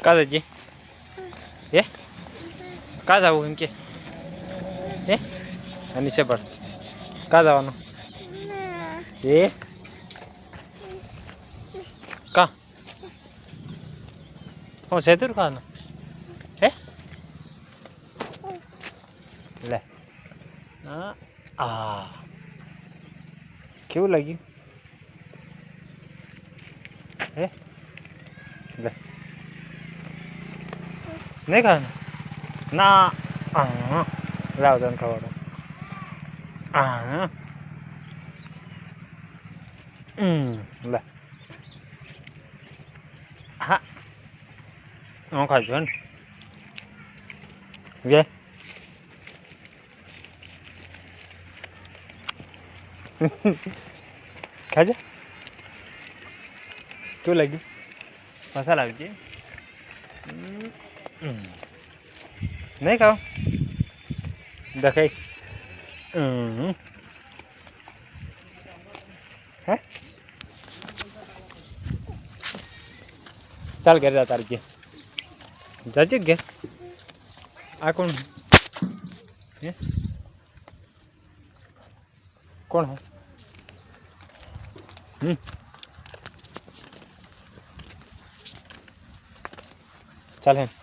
કા જજે હે કા જવું એમ કે હે નીચે પર કા જવાનું એ કા હું સેતુર ખાવાનું હે લે હા આ કેવું લાગ્યું હે લે નહીં ખાવાનું ના લાવ તને ખાવાનું હા લે હા હું ખાજો ને ગે ખાજે કેવું લાગ્યું મસાલા આવી છે નહીં ખાવ દેખાય હે ચાલ ઘરે જા તારી જજે ઘેર આ કોણ હે કોણ હે ચાલ હે